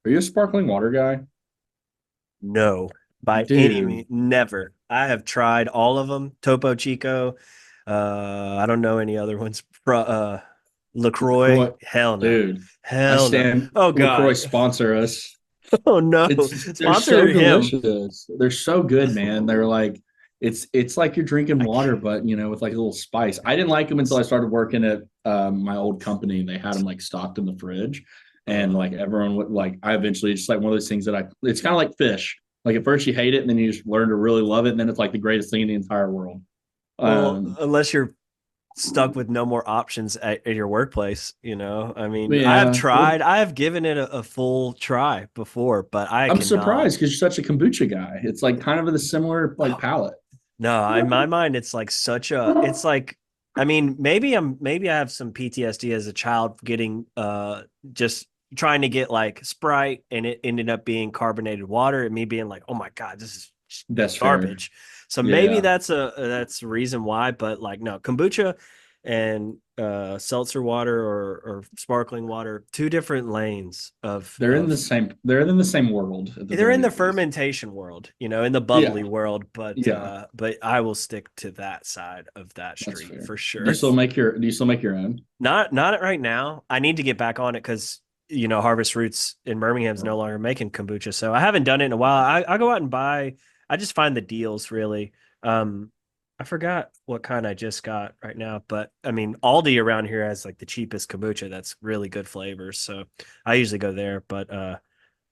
Are you a sparkling water guy? No, by any Dude, means, never. I have tried all of them. Topo Chico. I don't know any other ones. LaCroix. LaCroix. Hell no. Dude, I Hell no. stand Oh LaCroix God. sponsor us. Oh no. They're so Sponsor him. delicious. They're so good, man. They're like it's like you're drinking I water, can't. but with like a little spice. I didn't like them until I started working at my old company and they had them like stocked in the fridge. And Uh, like everyone would like I eventually just like one of those things that it's kind of like fish. Like at first you hate it and then you just learn to really love it, and then it's like the greatest thing in the entire world. well, Um unless you're stuck with no more options at your workplace, you know. I mean, I have yeah. Well, tried, I have given it a full try before, but I I'm cannot. surprised because you're such a kombucha guy. It's like kind of a similar like palate. No, in my mind, it's like it's like, I mean, maybe I have some PTSD as a child getting, just trying to get like Sprite and it ended up being carbonated water and me being like, oh my God, this is just That's fair. garbage. So maybe Yeah. that's a reason why, but like, no, kombucha and, seltzer water or sparkling water, two different lanes of They're in the same world at the they're in very the least. fermentation world, you know, in the Yeah. bubbly world, Yeah. but I will stick to that side of that That's street fair. for sure. Do you still make your own? Not right now. I need to get back on it because Harvest Roots in Birmingham's no longer making kombucha, so I haven't done it in a while. I go out and buy. I just find the deals really. Um, I forgot what kind I just got right now, but I mean Aldi around here has like the cheapest kombucha that's really good flavors, so I usually go there. But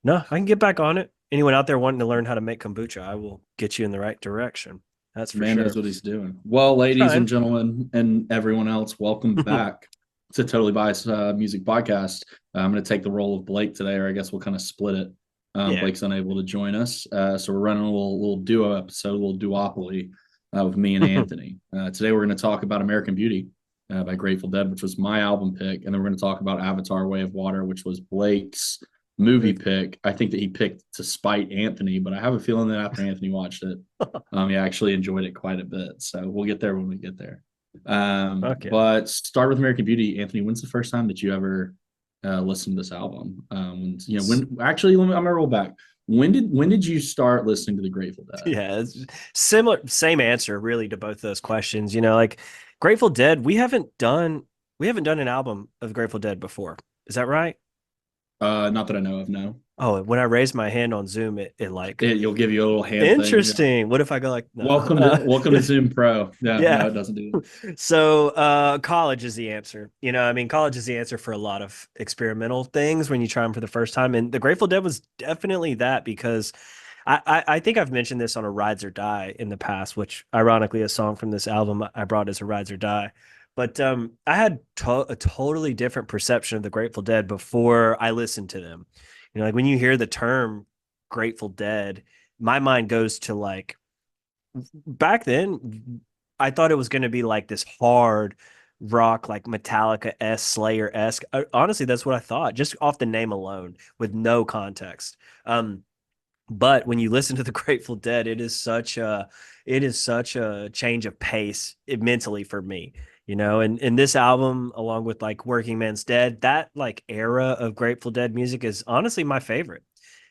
no, I can get back on it. Anyone out there wanting to learn how to make kombucha, I will get you in the right direction. That's for Man knows sure. what he's doing. Well, ladies and Trying. gentlemen, and everyone else, welcome back to Totally Biased Music Podcast. I'm going to take the role of Blake today, or I guess we'll kind of split it. Yeah. Blake's unable to join us, so we're running a little duo episode, a little duopoly with me and Anthony. Today we're going to talk about American Beauty by Grateful Dead, which was my album pick, and then we're going to talk about Avatar: Way of Water, which was Blake's movie pick. I think that he picked to spite Anthony, but I have a feeling that after Anthony watched it, he actually enjoyed it quite a bit. So we'll get there when we get there. Okay. But start with American Beauty. Anthony, when's the first time that you ever listened to this album? When actually, I'm gonna roll back. When did you start listening to the Grateful Dead? Yeah, it's similar, same answer really to both those questions. Like Grateful Dead, we haven't done an album of Grateful Dead before. Is that right? Not that I know of. No, Oh, when I raised my hand on Zoom, it like you'll give you a little hand thing. Yeah. interesting. What if I go like no? Welcome to Zoom Pro. Yeah, no, Yeah. it doesn't do. So, college is the answer. I mean, college is the answer for a lot of experimental things when you try them for the first time. And the Grateful Dead was definitely that because I think I've mentioned this on a Rides or Die in the past, which ironically, a song from this album I brought as a Rides or Die. But I had a totally different perception of the Grateful Dead before I listened to them. Like when you hear the term Grateful Dead, my mind goes to like back then, I thought it was going to be like this hard rock, like Metallica s Slayer esque. Honestly, that's what I thought, just off the name alone, with no context. But when you listen to the Grateful Dead, it is such a change of pace mentally for me. And this album, along with like Working Man's Dead, that like era of Grateful Dead music is honestly my favorite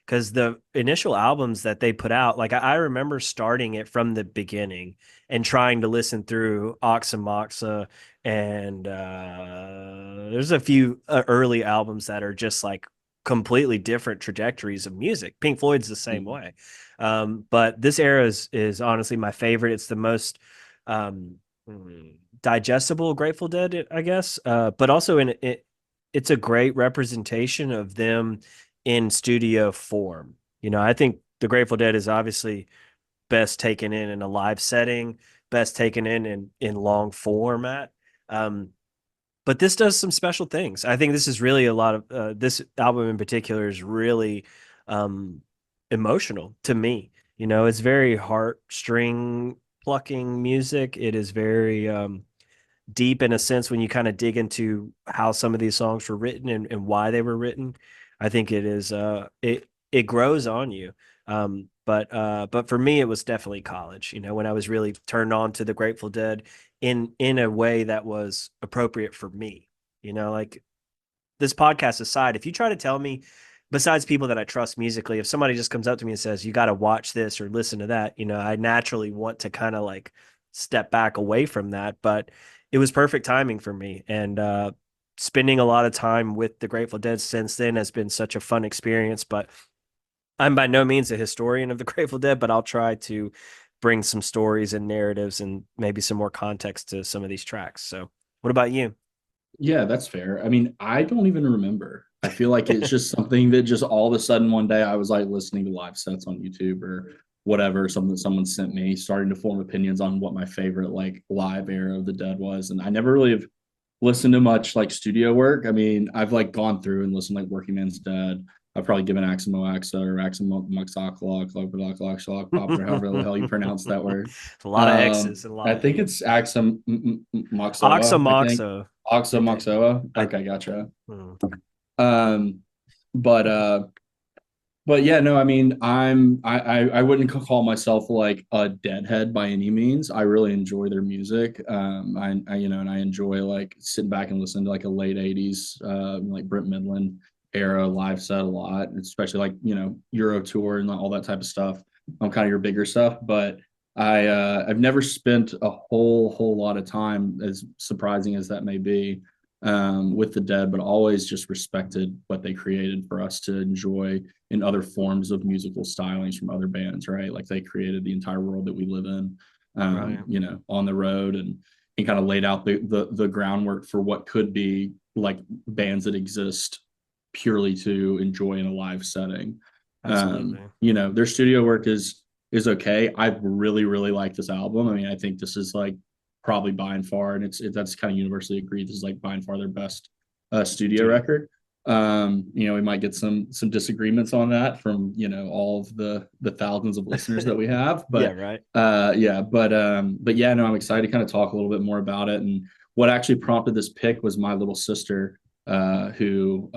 because the initial albums that they put out, like I remember starting it from the beginning and trying to listen through Oxa Moxa, and there's a few early albums that are just like completely different trajectories of music. Pink Floyd's the same way, but this era is honestly my favorite. It's the most um, digestible Grateful Dead, I guess, but also it's a great representation of them in studio form. I think the Grateful Dead is obviously best taken in a live setting, best taken in long format. Um, but this does some special things. I think this is really a lot of this album in particular is really um, emotional to me. It's very heartstring plucking music. It is very deep in a sense when you kind of dig into how some of these songs were written and why they were written. I think it grows on you. But for me it was definitely college, when I was really turned on to the Grateful Dead in a way that was appropriate for me. Like this podcast aside, if you try to tell me besides people that I trust musically, if somebody just comes up to me and says, you got to watch this or listen to that, I naturally want to kind of like step back away from that. But it was perfect timing for me. And spending a lot of time with the Grateful Dead since then has been such a fun experience. But I'm by no means a historian of the Grateful Dead, but I'll try to bring some stories and narratives and maybe some more context to some of these tracks. So, what about you? Yeah, that's fair. I mean, I don't even remember. I feel like it's just something that just all of a sudden one day I was like listening to live sets on YouTube or whatever, something that someone sent me, starting to form opinions on what my favorite like live era of the Dead was. And I never really have listened to much like studio work. I mean, I've like gone through and listened to like Working Man's Dead. I've probably given Aximo Axa or Aximo Muxoxlock, Pop, or however the hell you pronounce that word. A lot of X's and a lot I of think A. it's Axum Moxoa, I think. Oxomoxo, Oxa I think. Moxoa. I Okay, gotcha. hmm. Um, but yeah, no, I mean, I wouldn't call myself like a deadhead by any means. I really enjoy their music. And I enjoy like sitting back and listening to like a late '80s, like Brent Midland era live set a lot, especially like Euro tour and all that type of stuff. I'm kind of your bigger stuff, but I've never spent a whole lot of time, as surprising as that may be, with the Dead, but always just respected what they created for us to enjoy in other forms of musical stylings from other bands, right? Like they created the entire world that we live in, Right. on the road, and kind of laid out the groundwork for what could be like bands that exist purely to enjoy in a live setting. Absolutely. Their studio work is okay. I really like this album. I mean, I think this is like probably by and far, and that's kind of universally agreed. This is like by and far their best studio Studio. record. We might get some disagreements on that from all of the thousands of listeners that we have, Yeah, but right. but yeah, no, I'm excited to kind of talk a little bit more about it. And what actually prompted this pick was my little sister, who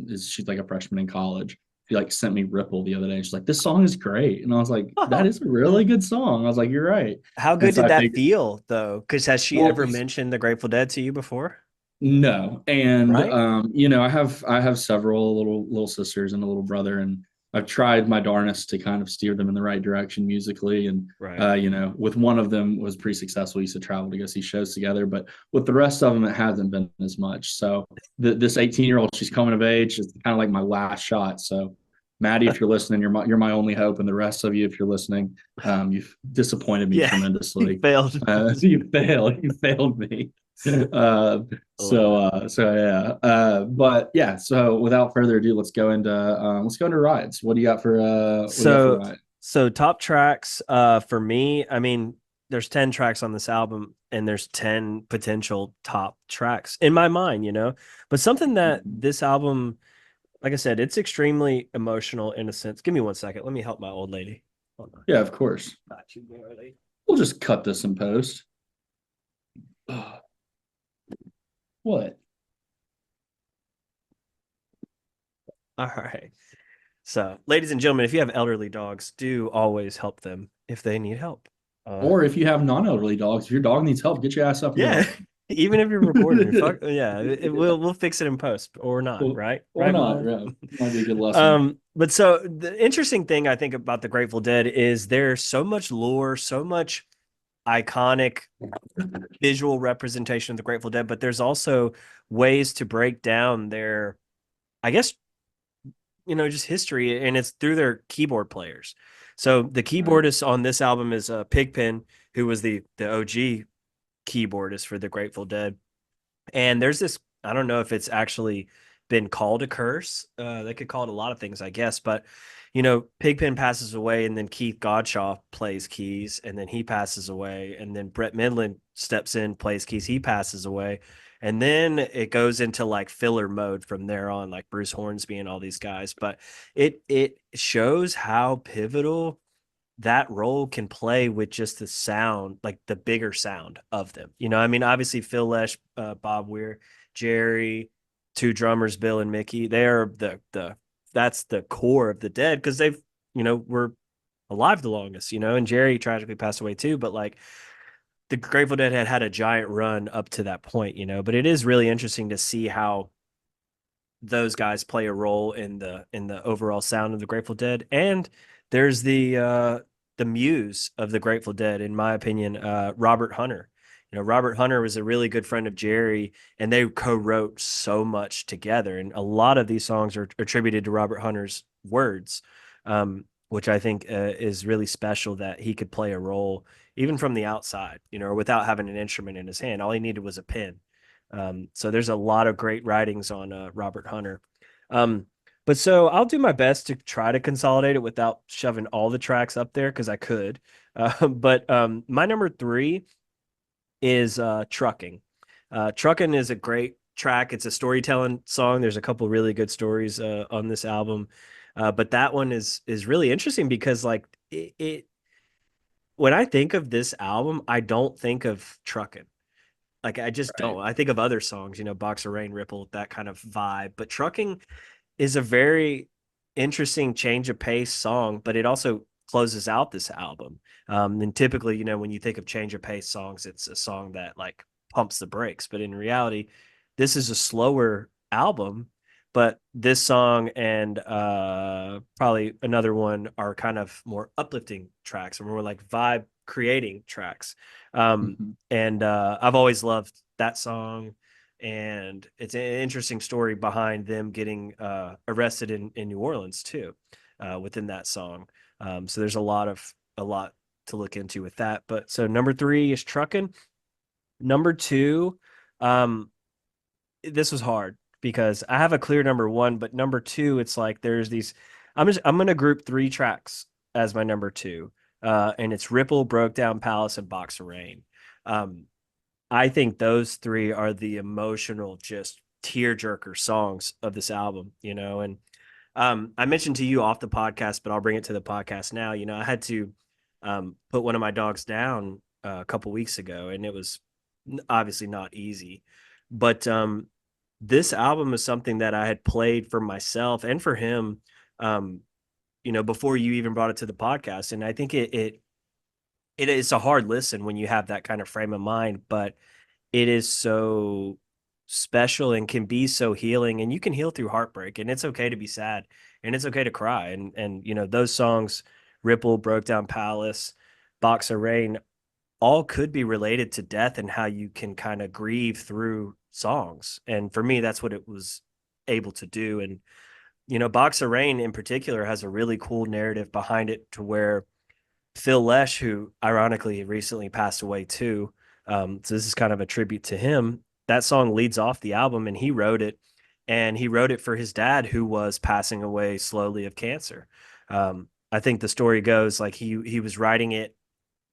she's like a freshman in college. She like sent me Ripple the other day. She's like, "This song is great," and I was like, "That is a really good song." I was like, "You're right." How And good so did I that figured, feel though? Because has she well, ever mentioned the Grateful Dead to you before? no, and Right. I have several little sisters and a little brother, and I've tried my darnest to kind of steer them in the right direction musically. And Right. with one of them was pretty successful. We used to travel to go see shows together, but with the rest of them, it hasn't been as much. So this 18-year-old, she's coming of age. It's kind of like my last shot. So Maddie, if you're listening, you're my only hope, and the rest of you, if you're listening, you've disappointed me Yeah. You tremendously. failed. You failed me. Uh, I love it. so yeah. But yeah, so without further ado, let's go into rides. What do you got for So ride? so top tracks for me, I mean, there's 10 tracks on this album and there's 10 potential top tracks in my mind, But something that this album, like I said, it's extremely emotional in a sense. Give me 1 second. Let me help my old lady. Hold on. Yeah, of course. Got you, barely. We'll just cut this in post. What? All right. So, ladies and gentlemen, if you have elderly dogs, do always help them if they need help. Uh, Or if you have non-elderly dogs, if your dog needs help, get your ass up and yeah, go. even if you're recording, fuck yeah, we'll fix it in post or not, Well, right? or Right, not? mom. Yeah, might be a good lesson. But so the interesting thing I think about the Grateful Dead is there's so much lore, so much iconic visual representation of the Grateful Dead, but there's also ways to break down their, I guess, just history, and it's through their keyboard players. So the Right. keyboardist on this album is Pigpen, who was the OG keyboardist for the Grateful Dead. And there's this, I don't know if it's actually been called a curse. They could call it a lot of things, I guess. But, Pigpen passes away, and then Keith Godshaw plays keys, and then he passes away. And then Brett Midland steps in, plays keys, he passes away. And then it goes into like filler mode from there on, like Bruce Hornsby and all these guys. But it shows how pivotal that role can play with just the sound, like the bigger sound of them. I mean, obviously Phil Lesh, Bob Weir, Jerry, two drummers, Bill and Mickey, they are the that's the core of the Dead because they've, were alive the longest, and Jerry tragically passed away too. But like the Grateful Dead had a giant run up to that point, but it is really interesting to see how those guys play a role in the overall sound of the Grateful Dead. And there's the muse of the Grateful Dead, in my opinion, Robert Hunter. Robert Hunter was a really good friend of Jerry, and they co-wrote so much together. And a lot of these songs are attributed to Robert Hunter's words, which I think is really special that he could play a role even from the outside, without having an instrument in his hand. All he needed was a pen. So there's a lot of great writings on Robert Hunter. Um, but so I'll do my best to try to consolidate it without shoving all the tracks up there because I could. But my number three is Trucking. Trucking is a great track. It's a storytelling song. There's a couple really good stories on this album. But that one is really interesting because like it when I think of this album, I don't think of Trucking. Like I just Right. don't. I think of other songs, Box of Rain, Ripple, that kind of vibe. But Trucking is a very interesting change of pace song, but it also closes out this album. And typically, when you think of change of pace songs, it's a song that like pumps the brakes. But in reality, this is a slower album. But this song and probably another one are kind of more uplifting tracks, or more like vibe creating tracks. Mhm. And I've always loved that song, and it's an interesting story behind them getting arrested in New Orleans too, within that song. So there's a lot to look into with that. But so number three is Truckin'. Number two, um, this was hard because I have a clear number one, but number two, it's like there's these. I'm gonna group three tracks as my number two, and it's Ripple, Broke Down Palace, and Box of Rain. Um, I think those three are the emotional, just tearjerker songs of this album, And I mentioned to you off the podcast, but I'll bring it to the podcast now. I had to put one of my dogs down a couple weeks ago, and it was obviously not easy. But this album is something that I had played for myself and for him, um, before you even brought it to the podcast. And I think it is a hard listen when you have that kind of frame of mind, but it is so special and can be so healing, and you can heal through heartbreak, and it's okay to be sad, and it's okay to cry. And those songs, Ripple, Broke Down Palace, Box of Rain, all could be related to death and how you can kind of grieve through songs. And for me, that's what it was able to do. And Box of Rain in particular has a really cool narrative behind it, to where Phil Lesh, who ironically recently passed away too. So this is kind of a tribute to him. That song leads off the album, and he wrote it. And he wrote it for his dad, who was passing away slowly of cancer. I think the story goes like he was writing it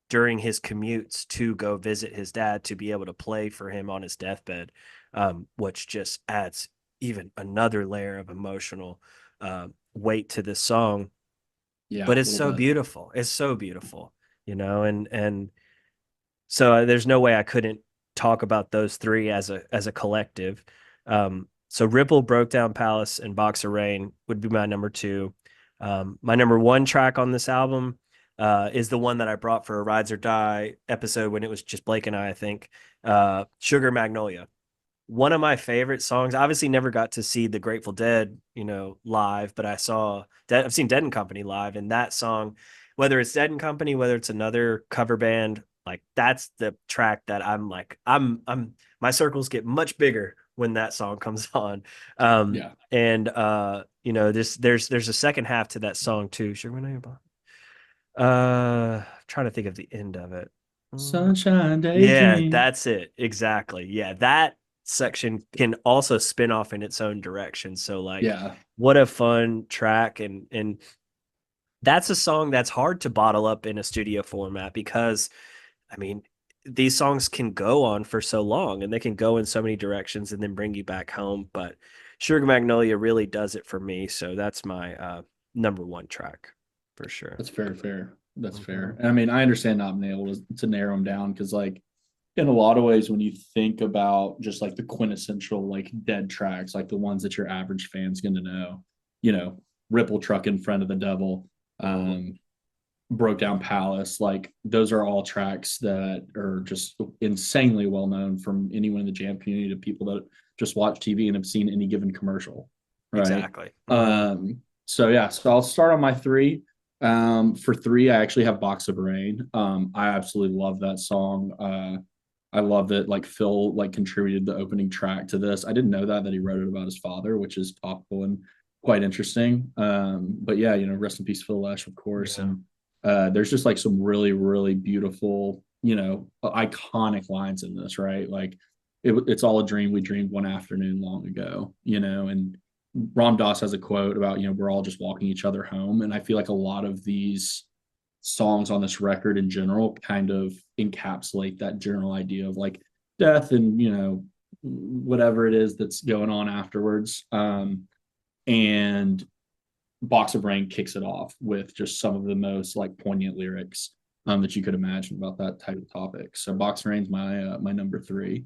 during his commutes to go visit his dad to be able to play for him on his deathbed, which just adds even another layer of emotional weight to this song. Yeah, But a it's little so bit. beautiful. It's so beautiful, and so there's no way I couldn't talk about those three as a collective. So Ripple, Broke Down Palace, and Box of Rain would be my number two. My number one track on this album is the one that I brought for a Rides or Die episode when it was just Blake and I think. Sugar Magnolia, one of my favorite songs. Obviously, never got to see the Grateful Dead, live, but I've seen Dead and Company live, and that song, whether it's Dead and Company, whether it's another cover band, like that's the track that I'm my circles get much bigger when that song comes on. Yeah. And there's a second half to that song too. Sugar Magnolia. Trying to think of the end of it. Sunshine Yeah, Daydream. that's it. Exactly. Yeah, that section can also spin off in its own direction. So like Yeah. what a fun track, and that's a song that's hard to bottle up in a studio format because I mean these songs can go on for so long, and they can go in so many directions and then bring you back home, but Sugar Magnolia really does it for me. So that's my number one track for sure. That's very fair. That's fair. Mhm. And I mean, I understand not being able to narrow them down because, like, in a lot of ways, when you think about just like the quintessential like dead tracks, like the ones that your average fan's going to know, Ripple Truck in Front of the Devil, Mhm. um, Broke Down Palace, like those are all tracks that are just insanely well known from anyone in the jam community to people that just watch TV and have seen any given commercial. right? exactly. So yeah, so I'll start on my three. For three, I actually have Box of Rain. I absolutely love that song. I love that like Phil like contributed the opening track to this. I didn't know that he wrote it about his father, which is topical and quite interesting. But yeah, rest in peace, Phil Lesh, of course. Yeah. And there's just like some really, really beautiful, iconic lines in this, right? Like it's all a dream we dreamed one afternoon long ago, and Ram Dass has a quote about, we're all just walking each other home. And I feel like a lot of these songs on this record in general kind of encapsulate that general idea of like death and, whatever it is that's going on afterwards. And Box of Rain kicks it off with just some of the most like poignant lyrics that you could imagine about that type of topic. So Box of Rain's my number three.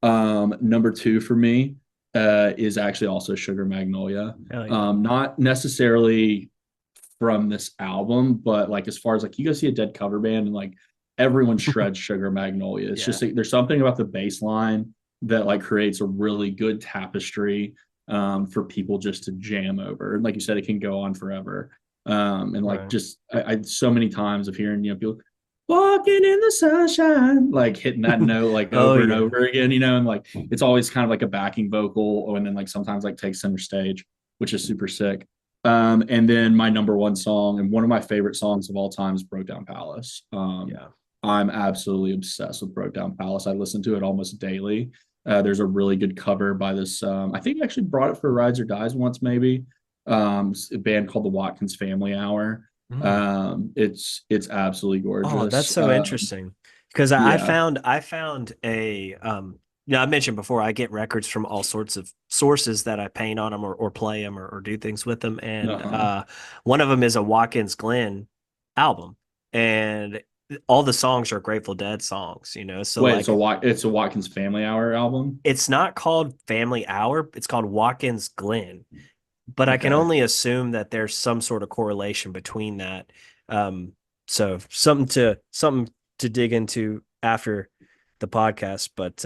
Number two for me is actually also Sugar Magnolia. Yeah. Not necessarily from this album, but like as far as like you go see a Dead cover band and like everyone shreds Sugar Magnolia. It's just like, there's something about the bass line that like creates a really good tapestry for people just to jam over. And like you said, it can go on forever. And like Right. just I so many times of hearing people walking in the sunshine, like hitting that note like Oh over and yeah. over again, and like it's always kind of like a backing vocal, and then like sometimes like takes center stage, which is super sick. And then my number one song and one of my favorite songs of all time is Broke Down Palace. Yeah. I'm absolutely obsessed with Broke Down Palace. I listen to it almost daily. There's a really good cover by this. I think I actually brought it for Rides or Dies once, maybe. A band called the Watkins Family Hour. Mm. It's absolutely Oh, that's gorgeous. so interesting because Yeah, I found a I mentioned before I get records from all sorts of sources that I paint on them or play them or do things with them, and uh-huh. one of them is a Watkins Glen album, and all the songs are Grateful Dead songs, so Wait, like it's a Watkins Family Hour album. it's not called Family Hour, it's called Watkins Glen, but I can Okay. only assume that there's some sort of correlation between that. Um, so something to dig into after the podcast, but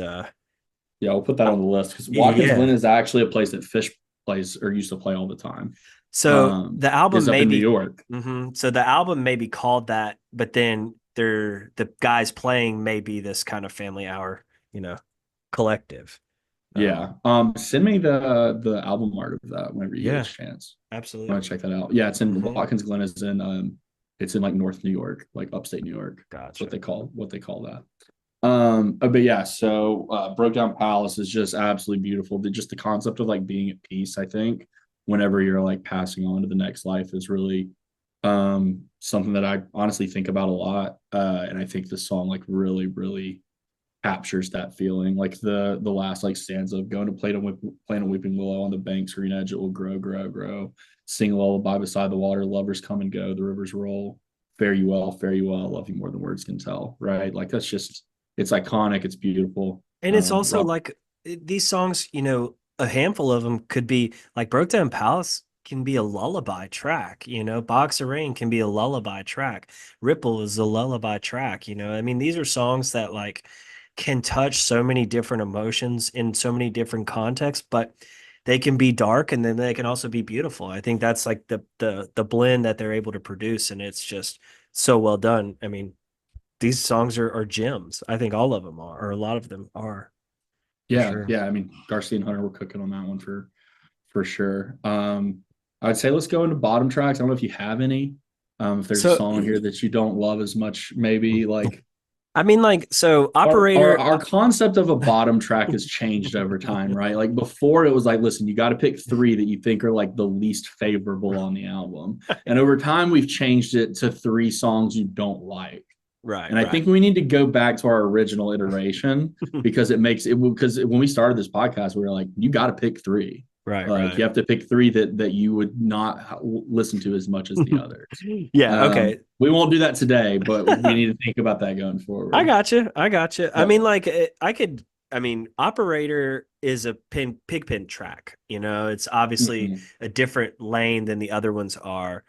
Yeah, I'll put that on the list because Watkins Glen yeah. is actually a place that Fish plays or used to play all the time. So the Is album up may in New be, York. so the album may be called that, but then the guys playing may be this kind of family hour, collective. Yeah. Send me the album art of that whenever you get a Yeah, chance. I want absolutely. to check that out. Yeah, it's in Hmm. Watkins Glen is in it's in like North New York, like upstate New York. That's Gotcha. what they call that. But yeah, so Broke Down Palace is just absolutely beautiful. Just the concept of like being at peace, I think, whenever you're like passing on to the next life is really something that I honestly think about a lot. And I think this song like really, really captures that feeling. Like the last like stanza of going to plant a weeping willow on the bank's green edge, it will grow, grow, grow. Sing a lullaby beside the water, lovers come and go, the rivers roll. Fare you well, I love you more than words can tell. Right? Like that's just it's iconic, it's beautiful. And it's also Rob, like these songs, a handful of them could be like Broke Down Palace can be a lullaby track, Box of Rain can be a lullaby track. Ripple is a lullaby track, I mean, these are songs that like can touch so many different emotions in so many different contexts, but they can be dark and then they can also be beautiful. I think that's like the blend that they're able to produce, and it's just so well done. I mean, these songs are gems. I think all of them are, or a lot of them are, for yeah, sure. yeah. I mean, Darcy and Hunter were cooking on that one for sure. I'd say let's go into bottom tracks. I don't know if you have any. If there's a So, song here that you don't love as much, maybe like I mean, like, so our Operator, our concept of a bottom track has changed over time, right? Like before it was like, listen, you got to pick three that you think are like the least favorable on the album. And over time we've changed it to three songs you don't like. right, And I right, think we need to go back to our original iteration because it makes it because when we started this podcast, we were like, you got to pick three. right, Like right. you have to pick three that you would not listen to as much as the others. Yeah, okay. We won't do that today, but we need to think about that going I forward. got you. I got you. I Yep. mean, like, I mean, Operator is a pigpen track. It's obviously Mhm. a different lane than the other ones are.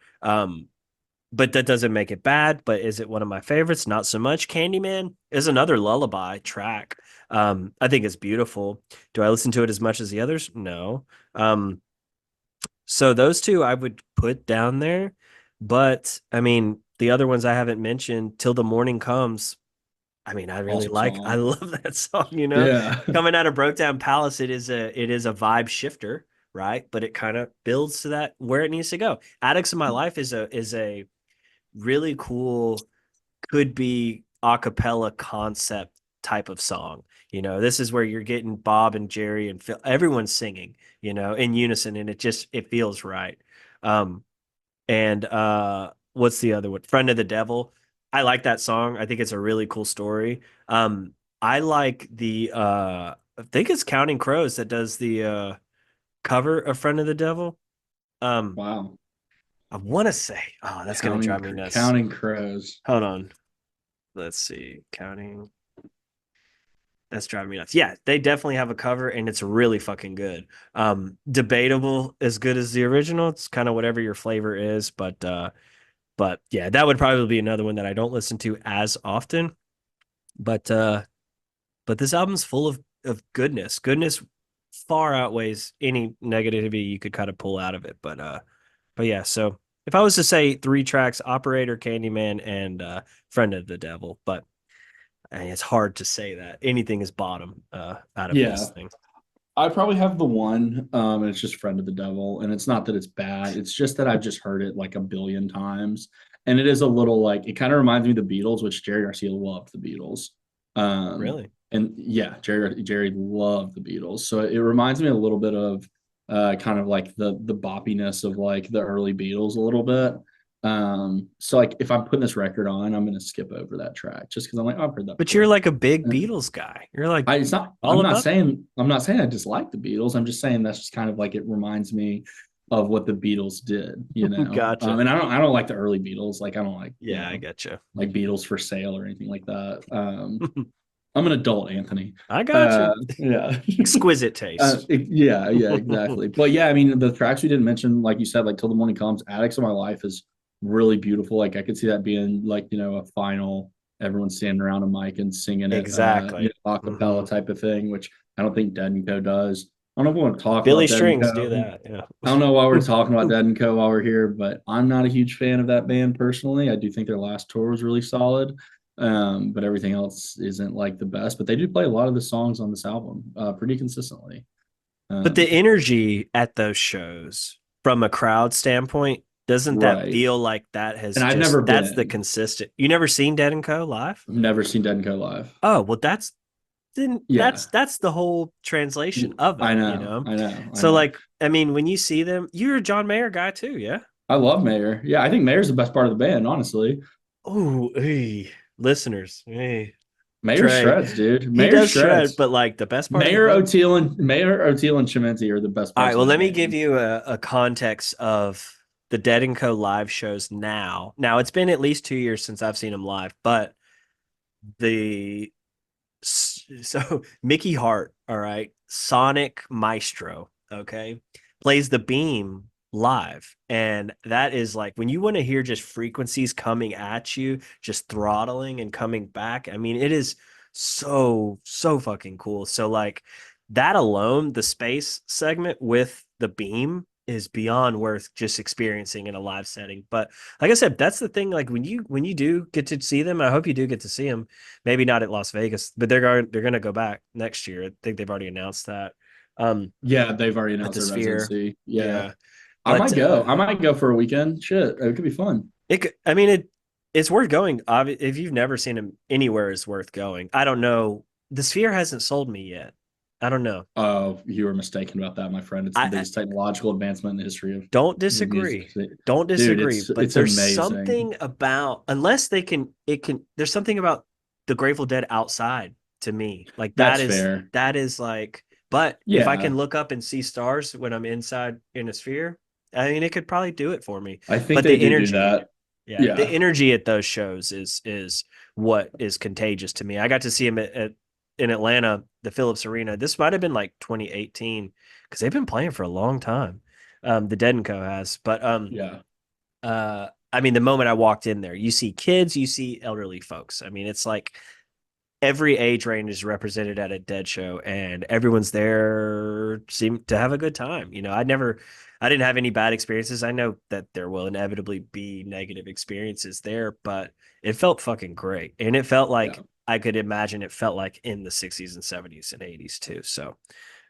But that doesn't make it bad. But is it one of my favorites? Not so much. Candyman is another lullaby track. I think it's beautiful. Do I listen to it as much as the others? No. Um, So those two I would put down there. But I mean, the other ones I haven't mentioned, Till the Morning Comes. I mean, Awesome I song. love that song, you know. Yeah. Coming out of Broke Down Palace, it is a vibe shifter, right? But it kind of builds to that where it needs to go. Addicts in My Life is a really cool, could be a cappella concept type of song. You know, this is where you're getting Bob and Jerry and Phil, everyone's singing, you know, in unison, and it feels right. Um, and what's the other one? Friend of the Devil. I like that song. I think it's a really cool story. I like I think it's Counting Crows that does the cover of Friend of the Devil. Um, Wow. I want to say, oh, that's gonna drive me nuts. Counting crows. Hold on. Let's see. Counting. That's driving me nuts. Yeah, they definitely have a cover and it's really fucking good. Debatable as good as the original. It's kind of whatever your flavor is, but yeah, that would probably be another one that I don't listen to as often. But but this album's full of goodness. Goodness far outweighs any negativity you could kind of pull out of it. But yeah, so if I was to say three tracks, Operator, Candyman, and Friend of the Devil, but I mean, it's hard to say that. Anything is bottom out of this Yeah. thing. I probably have the one, and it's just Friend of the Devil. And it's not that it's bad. It's just that I've just heard it like a billion times. And it is a little like it kind of reminds me of the Beatles, which Jerry Garcia loved the Beatles. Really? And yeah, Jerry loved the Beatles. So it reminds me a little bit of kind of like the boppiness of like the early Beatles a little bit. So like if I'm putting this record on, I'm gonna skip over that track just because I'm like, oh, I've heard that But you're before. like a big Beatles guy. You're like I it's not all about I'm not saying I dislike the Beatles. I'm just saying that's just kind of like it reminds me of what the Beatles did, you it. know. Gotcha. And I don't like the early Beatles. Like I don't like, you Yeah, I know, gotcha. like Beatles for Sale or anything like that. I'm an adult, Anthony. I gotcha. Yeah. Exquisite taste. Yeah, exactly. But yeah, I mean, the tracks we didn't mention, like you said, like Till the Morning Comes, Addicts of My Life is really beautiful. Like I could see that being like, you know, a final, everyone standing around a mic and singing it, you Exactly. know, a Hmm. cappella type of thing, which I don't think Dead and Co does. I don't know if we want to talk Billy about Dead and Strings do Co. that. Yeah. I don't know why we're talking about Dead and Co while we're here, but I'm not a huge fan of that band personally. I do think their last tour was really solid. But everything else isn't like the best. But they do play a lot of the songs on this album pretty consistently. But the Um, energy at those shows from a crowd standpoint, doesn't that right. feel like And I've never that's the been. consistent? You never seen Dead and Co live? I've never seen Dead and Co live. Oh, well then Yeah. that's the whole translation of I it, you know. know? I know. I So know. like, I mean, when you see them, you're a John Mayer guy too, yeah? I love Mayer. Yeah, I think Mayer's the best part of the band, honestly. Oh, hey, listeners, hey, Mayer Trey, shreds, dude. he Mayer does shred, shreds. but like the best part of the band. Mayer, O'Teal, and Chimenti are the best All right, parts of well, that let me give band. you a context of the Dead and Co live shows now. Now, it's been at least 2 years since I've seen them live, but the so Mickey Hart, all right, Sonic Maestro, okay, plays the beam live. And that is like when you want to hear just frequencies coming at you, just throttling and coming back. I mean, it is so fucking cool. So like that alone, the space segment with the beam is beyond worth just experiencing in a live setting. But like I said, that's the thing. Like when you do get to see them, I hope you do get to see them. Maybe not at Las Vegas, but they're going to go back next year. I think they've already announced that. Um, Yeah, they've already at announced the their Sphere, residency. Yeah. yeah. I But might go. I might go for a weekend. Shit, it could be fun. I mean, it's worth going. If you've never seen them anywhere, is worth going. I don't know. The Sphere hasn't sold me yet. I don't know. Oh, you were mistaken about that, my friend. It's the I biggest technological advancement in the history of don't the music. disagree. Don't Dude, disagree. But it's there's amazing. something about unless they can it can there's something about the Grateful Dead outside to me. Like That's fair. that is like but if I Yeah, can look up and see stars when I'm inside in a sphere, I mean it could probably do it for me. I think But they the do energy, that. yeah, the Yeah. energy at those shows is what is contagious to me. I got to see him in Atlanta, the Phillips Arena. This might have been like 2018 because they've been playing for a long time. The Dead and Co has, but Yeah. I mean, the moment I walked in there, you see kids, you see elderly folks. I mean, it's like every age range is represented at a Dead show, and everyone's there seem to have a good time. I didn't have any bad experiences. I know that there will inevitably be negative experiences there, but it felt fucking great. And it felt Yeah. like I could imagine it felt like in the 60s and 70s and 80s too. So,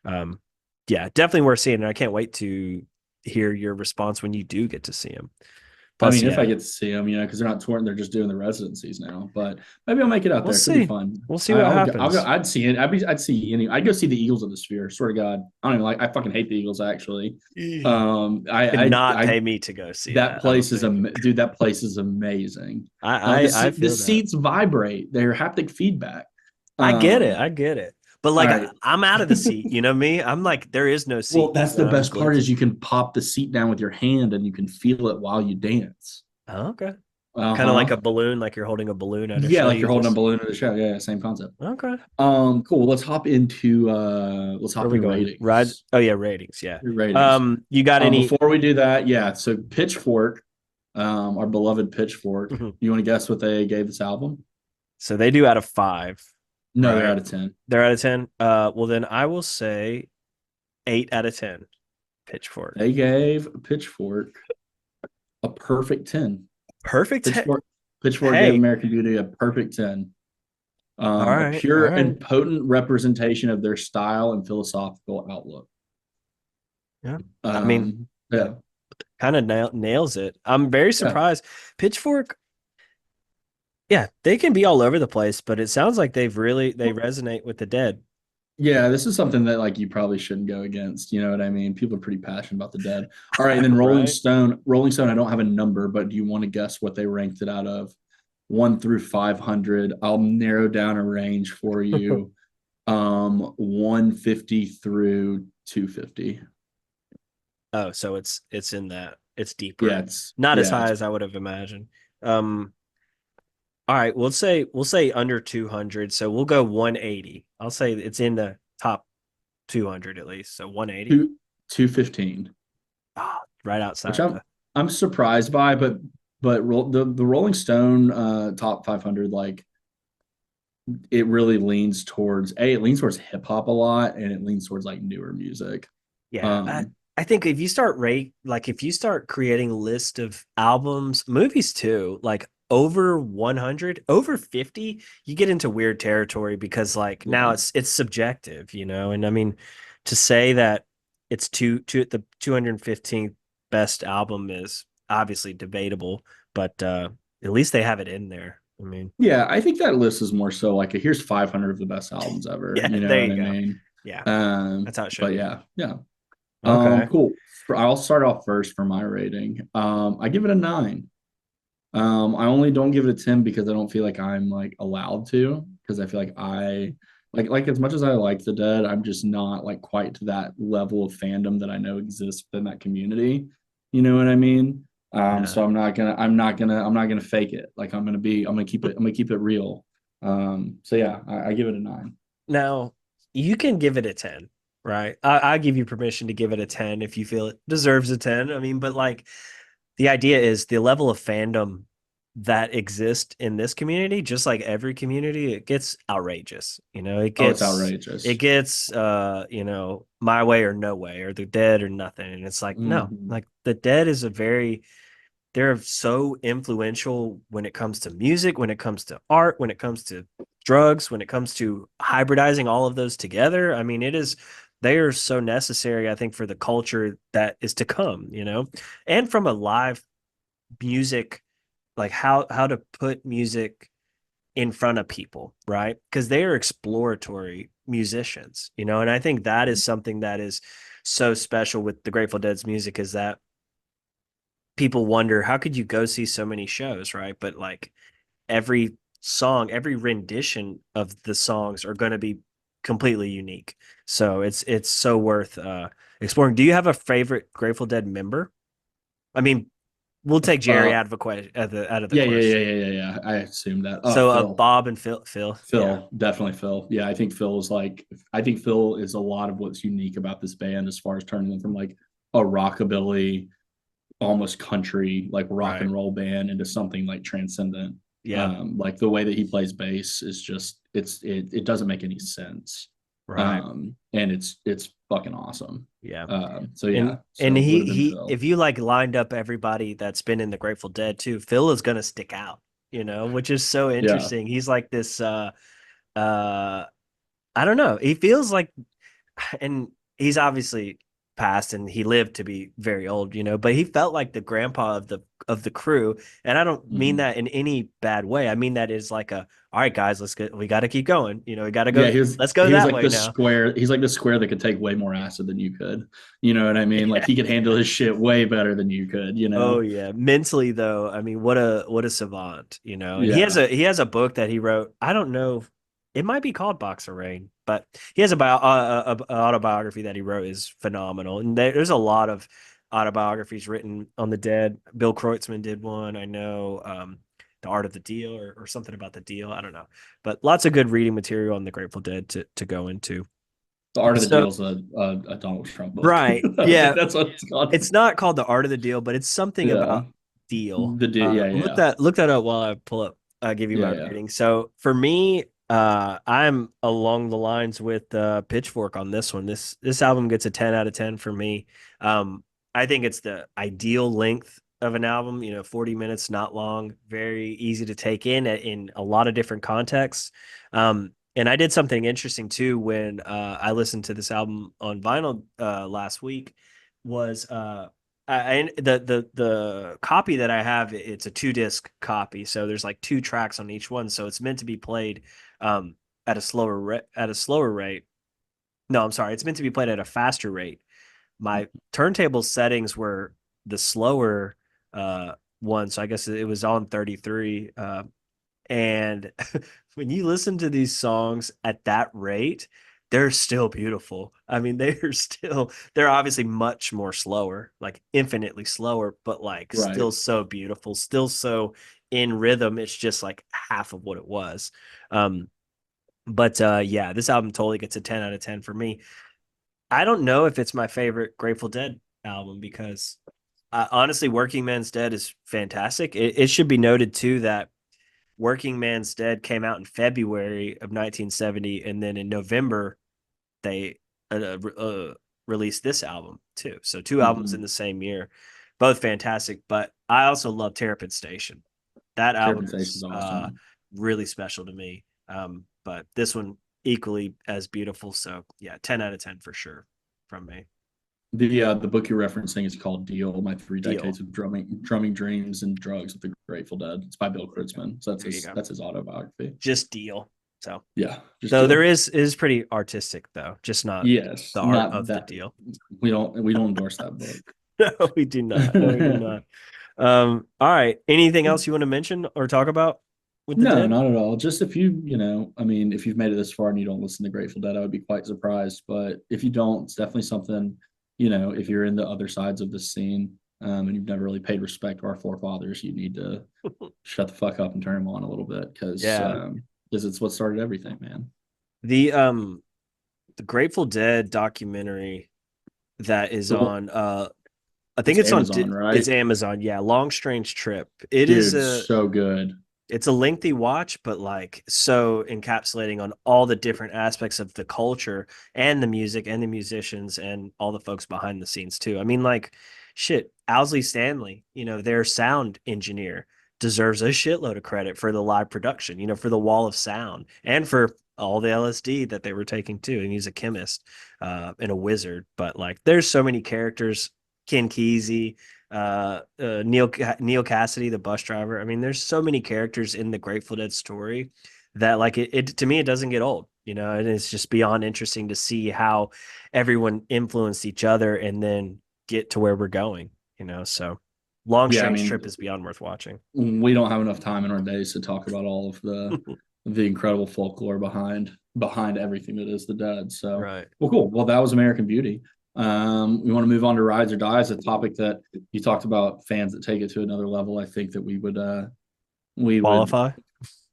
um, yeah, definitely worth seeing. And I can't wait to hear your response when you do get to see him. I Plus, mean, if I yeah, get to see them, because they're not touring, they're just doing the residencies now. But maybe I'll make it out we'll there. Could be see. fun. We'll see what I'll go. happens. I'd see it. I'd see any. I'd go see the Eagles of the Sphere. Swear to God, I don't even like. I fucking hate the Eagles. Actually, Could not I pay me to go see that that. I don't place is think. dude. That place is amazing. I The feel that. seats vibrate. They're haptic feedback. I get it. Um, I get it. But all like right. I'm out of the seat. You know me? I'm like, there is no Well, seat that's the that I'm best going part to. is you can pop the seat down with your hand and you can feel it while you dance. Oh, okay. Uh Kind of like huh. a balloon, like you're holding a balloon at a Yeah, show. like You you're holding a just balloon in the show. Yeah, same concept. okay. Cool. Let's Where are hop we into going? Ride. ratings. Oh yeah, ratings. Yeah. Ratings. You got any? Before we do that, yeah. So Pitchfork, our beloved Pitchfork. Mhm. You want to guess what they gave this album? So they do out of 5, No, they're right? out of 10. They're out of 10. Well then I will say 8 out of 10. Pitchfork. They gave Pitchfork a perfect 10. Perfect. Pitchfork Pitchfork gave Hey. American Beauty a perfect 10. All A right. All pure right. and potent representation of their style and philosophical outlook. Yeah. I mean, Yeah, kind of nails it. I'm very yeah, surprised. Pitchfork, yeah, they can be all over the place, but it sounds like they resonate with the Dead. yeah. This is something that like you probably shouldn't go against. You know what I mean? People are pretty passionate about the Dead. All right, and then Rolling Right? Stone. Rolling Stone. I don't have a number, but do you want to guess what they ranked it out of 1 through 500? I'll narrow down a range for you. 150 through 250. Oh, so it's in that. It's Yeah, deeper. Not as high it's as I would have imagined. Um, all right, we'll say under 200, so we'll go 180. I'll say it's in the top 200 at least. So 180. 215. Ah, right Which outside the I'm surprised by, but the Rolling Stone top 500, like it really leans towards it leans towards hip hop a lot, and it leans towards like newer music. Yeah, Um, I think if you start if you start creating a list of albums, movies too, like over 100, over 50, you get into weird territory because like now yeah, it's subjective, and I mean to say that it's the 215th best album is obviously debatable, but at least they have it in there. I mean, yeah. I think that list is more so like here's 500 of the best albums ever. yeah, You know there what you I go. mean? Yeah, Um, that's how it should but be. yeah, yeah. Okay. Cool. I'll start off first for my rating. I give it a 9. I only don't give it a 10 because I don't feel like I'm like allowed to, because I feel like I like as much as I like the Dead, I'm just not like quite to that level of fandom that I know exists within that community. You know what I mean? Yeah. So I'm not gonna fake it. Like I'm gonna keep it real. So yeah, I give it a 9. Now, you can give it a 10, right? I give you permission to give it a 10 if you feel it deserves a 10. I mean, but like the idea is the level of fandom that exists in this community, just like every community, it gets outrageous. It Oh, it's gets it outrageous. gets my way or no way or the Dead or nothing. And it's like, no, Mhm. like the Dead is they're so influential when it comes to music, when it comes to art, when it comes to drugs, when it comes to hybridizing all of those together. I mean, they are so necessary, I think, for the culture that is to come, and from a live music, like how to put music in front of people, right? Because they are exploratory musicians, and I think that is something that is so special with the Grateful Dead's music is that people wonder how could you go see so many shows, right? But like every song, every rendition of the songs are going to be completely unique. So it's so worth exploring. Do you have a favorite Grateful Dead member? I mean, we'll take Jerry Uh, out of the yeah, yeah, yeah, question. yeah, yeah, yeah. I assumed that. So Phil. Bob and Phil, yeah, Phil, definitely Phil. Yeah, I think Phil is a lot of what's unique about this band as far as turning them from like a rockabilly, almost country, like rock right, and roll band into something like transcendent. yeah, Like the way that he plays bass is just it doesn't make any sense. Right. And it's fucking awesome. Yeah. So yeah, And so would have been he Phil. if you like lined up everybody that's been in the Grateful Dead too, Phil is gonna stick out, which is so Yeah, interesting. He's like this uh I don't know. He feels like, and he's obviously passed and he lived to be very old, but he felt like the grandpa of the crew. And I don't mean mhm. that in any bad way. I mean that is like all right, guys, we got to keep going. We got to Yeah, go. Let's go he was that like way this now. square. He's like the square that could take way more acid than you could. You know what I mean? Like Yeah. he could handle his shit way better than you could. You Oh know? yeah. Mentally though, I mean, what a savant, And he has Yeah. a book that he wrote. I don't know. It might be called Box of Rain, but he has a autobiography that he wrote is phenomenal. And there's a lot of autobiographies written on the dead. Bill Kreutzmann did one. I know The Art of the Deal or something about the deal. I don't know. But lots of good reading material on the Grateful Dead to go into. The Art of the So, Deal is a Donald Trump book. right. I think Yeah. that's what it's called. It's not called The Art of the Deal, but it's something Yeah. about deal. Yeah, yeah, Look that up while I pull up. Give you yeah, my yeah. rating. So for me, I'm along the lines with Pitchfork on this one. This album gets a 10 out of 10 for me. I think it's the ideal length of an album. 40 minutes, not long, very easy to take in a lot of different contexts. And I did something interesting too when I listened to this album on vinyl last week. Was the copy that I have, it's a 2 disc copy, so there's like 2 tracks on each one, so it's meant to be played at a slower rate. No, I'm sorry, it's meant to be played at a faster rate. My turntable settings were the slower one, so I guess it was on 33. And when you listen to these songs at that rate, they're still beautiful. I mean, they're obviously much more slower, like infinitely slower, but like Right. still so beautiful, still so in rhythm. It's just like half of what it was. Um, but yeah, this album totally gets a 10 out of 10 for me. I don't know if it's my favorite Grateful Dead album because honestly, Working Man's Dead is fantastic. It should be noted too that Working Man's Dead came out in February of 1970, and then in November they released this album too. So 2 albums in Mm-hmm. the same year, both fantastic. But I also love Terrapin Station. That album Terrapin Station's is awesome. really special to me. But this one equally as beautiful. So yeah, 10 out of 10 for sure from me. The book you're referencing is called Deal: My Three Deal. Decades of Drumming Dreams and Drugs with the Grateful Dead. It's by Bill Kreutzmann. So There you go. that's his autobiography. Just Deal. So Yeah, just though there Deal. is pretty artistic though, just not Yes, the art not of the that deal. we don't endorse that book. No, we do not. No, we do not. All right. Anything else you want to mention or talk about with the No, dead? not at all. Just if I mean, if you've made it this far and you don't listen to Grateful Dead, I would be quite surprised. But if you don't, it's definitely something, if you're in the other sides of the scene, and you've never really paid respect to our forefathers, you need to shut the fuck up and turn them on a little bit Yeah. because it's what started everything, man. The the Grateful Dead documentary that is So on I think it's it's on Amazon, it's right? Amazon. Yeah, Long Strange Trip. It is Dude, a so good. it's a lengthy watch, but like so encapsulating on all the different aspects of the culture and the music and the musicians and all the folks behind the scenes too. I mean, like shit, Owsley Stanley, their sound engineer deserves a shitload of credit for the live production, for the wall of sound and for all the LSD that they were taking too. And he's a chemist and a wizard, but like there's so many characters, Ken Kesey, Neil Cassidy, the bus driver. I mean, there's so many characters in the Grateful Dead story that like it to me it doesn't get old, and it's just beyond interesting to see how everyone influenced each other and then get to where we're going, So Long Yeah, I Strange mean, Trip is beyond worth watching. we don't have enough time in our days to talk about all of the incredible folklore behind everything that is the Dead. So, Right. well, cool. Well, that was American Beauty. We want to move on to Rides or Dies, a topic that you talked about, fans that take it to another level. I think that we would Qualify.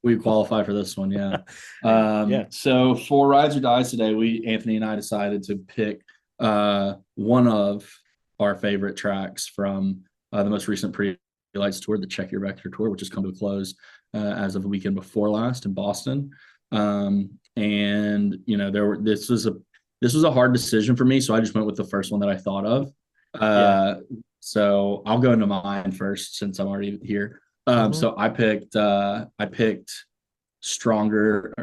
we qualify for this one. Yeah. Yeah. So for Rides or Dies today, Anthony and I decided to pick one of our favorite tracks from the most recent Pre-Lights tour, the Check Your Vector tour, which has come to a close as of the weekend before last in Boston. And this was a hard decision for me, so I just went with the first one that I thought of. Yeah. Uh, so I'll go into mine first since I'm already here. Hmm. So I picked Stronger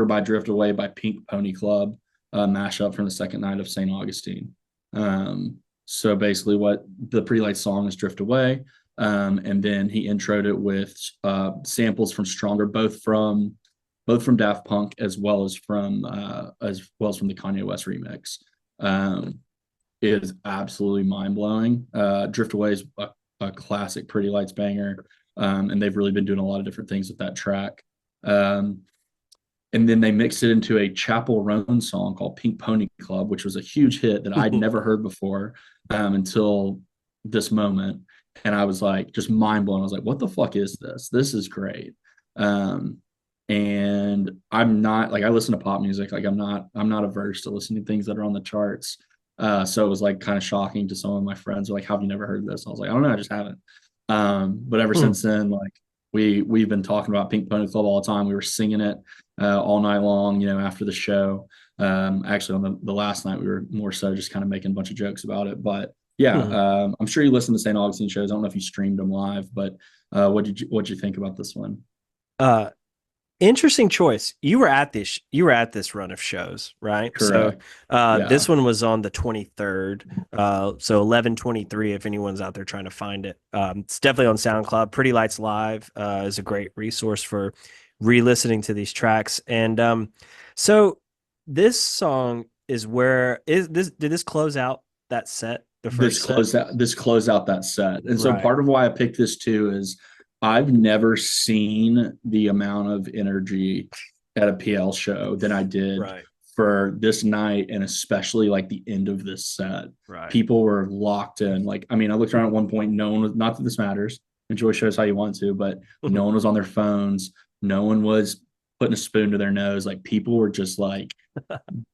by Drift Away by Pink Pony Club, mashup from the second night of St. Augustine. So basically, what the Pretty Light song is Drift Away, and then he introed it with samples from Stronger, both from Daft Punk as well as from the Kanye West remix. It is absolutely mind blowing. Drift Away is a classic Pretty Lights banger, and they've really been doing a lot of different things with that track. Um, and then they mixed it into a Chapel Roan song called Pink Pony Club, which was a huge hit that I'd never heard before until this moment. And I was like, just mind blown. I was like, what the fuck is this? This is great. Um, and I'm not like, I listen to pop music. Like I'm not averse to listening to things that are on the charts. So it was like kind of shocking to some of my friends. Like, how have you never heard this? I was like, I don't know, I just haven't. But ever since then, like we've been talking about Pink Pony Club all the time. We were singing it all night long, after the show. Actually, on the last night, we were more so just kind of making a bunch of jokes about it. But yeah, I'm sure you listen to St. Augustine shows. I don't know if you streamed them live, but what'd you think about this one? Uh, Interesting choice. You were at this run of shows, right? So Correct. Yeah. this one was on the 23rd. So 11/23 if anyone's out there trying to find it. It's definitely on SoundCloud. Pretty Lights Live is a great resource for re-listening to these tracks. And so this song is where is this did this close out that set, the first set? This closed out that set. And so Right. part of why I picked this too is I've never seen the amount of energy at a PL show that I did Right. for this night, and especially like the end of this set. Right. People were locked in. Like, I mean, I looked around at one point, no one was, not that this matters. Enjoy shows how you want to, but no one was on their phones. No one was putting a spoon to their nose. Like people were just like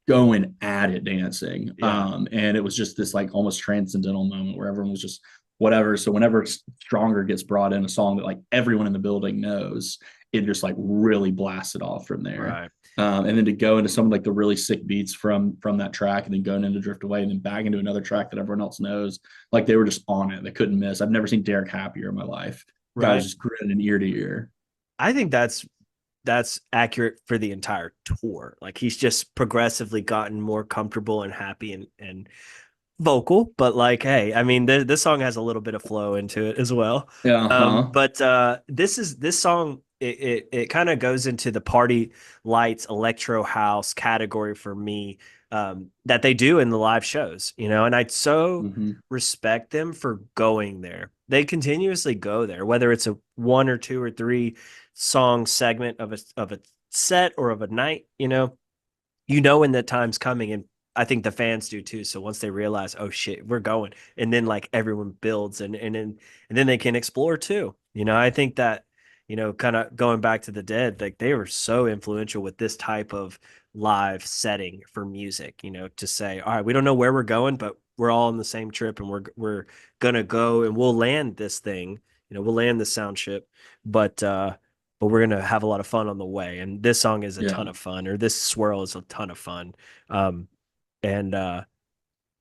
going at it dancing. Yeah. And it was just this like almost transcendental moment where everyone was just whatever. So whenever Stronger gets brought in, a song that like everyone in the building knows, it just like really blasted off from there. Right. And then to go into some of like the really sick beats from that track, and then going into Drift Away, and then back into another track that everyone else knows, like they were just on it. They couldn't miss. I've never seen Derek happier in my life. Guy was Right. just grinning ear to ear. I think that's accurate for the entire tour. Like he's just progressively gotten more comfortable and happy and vocal, but like, hey, I mean, this song has a little bit of flow into it as well. Yeah, huh. But this song it kind of goes into the party lights electro house category for me, that they do in the live shows, and I so Mm-hmm. respect them for going there. They continuously go there, whether it's a one or two or three song segment of a set or of a night, when the time's coming, and I think the fans do too. So once they realize, oh shit, we're going, and then like everyone builds, and then they can explore too. I think that, kind of going back to the Dead, like they were so influential with this type of live setting for music. To say, all right, we don't know where we're going, but we're all on the same trip, and we're gonna go, and we'll land this thing. We'll land the sound ship, but we're gonna have a lot of fun on the way. And this song is a ton Yeah. of fun, or this swirl is a ton of fun, um, and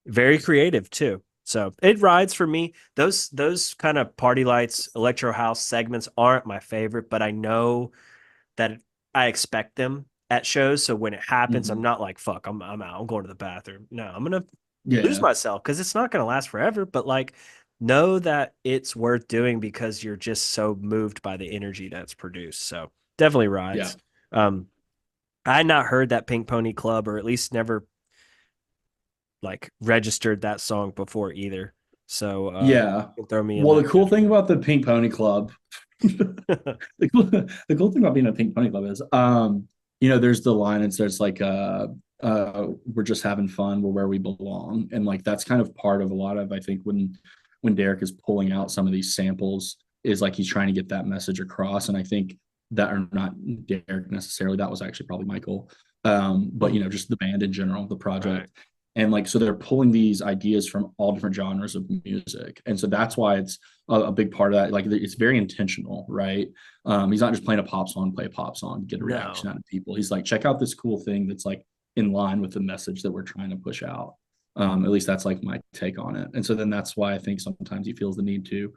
very creative too. So it rides for me. Those kind of party lights, electro house segments aren't my favorite, but I know that I expect them at shows. So when it happens, I'm Mm-hmm. not like, fuck, I'm out. I'm going to the bathroom. No, I'm gonna lose Yeah. myself because it's not gonna last forever. But like, know that it's worth doing because you're just so moved by the energy that's produced. So definitely Yeah. rides. Um, I had not heard that Pink Pony Club, or at least never like registered that song before either. So Yeah. throw me in Well, that the cool thing category. about the Pink Pony Club, the cool thing about being a Pink Pony Club is, there's the line and says like, we're just having fun, we're where we belong, and like that's kind of part of a lot of, I think, when Derek is pulling out some of these samples, is like he's trying to get that message across, and I think that, or not Derek necessarily, that was actually probably Michael, but Mhm. just the band in general, the project. Right. And like, so they're pulling these ideas from all different genres of music. And so that's why it's a big part of that. Like, it's very intentional, right? He's not just playing a pop song, play a pop song, get a reaction No. out of people. He's like, check out this cool thing that's like in line with the message that we're trying to push out. At least that's like my take on it. And so then that's why I think sometimes he feels the need to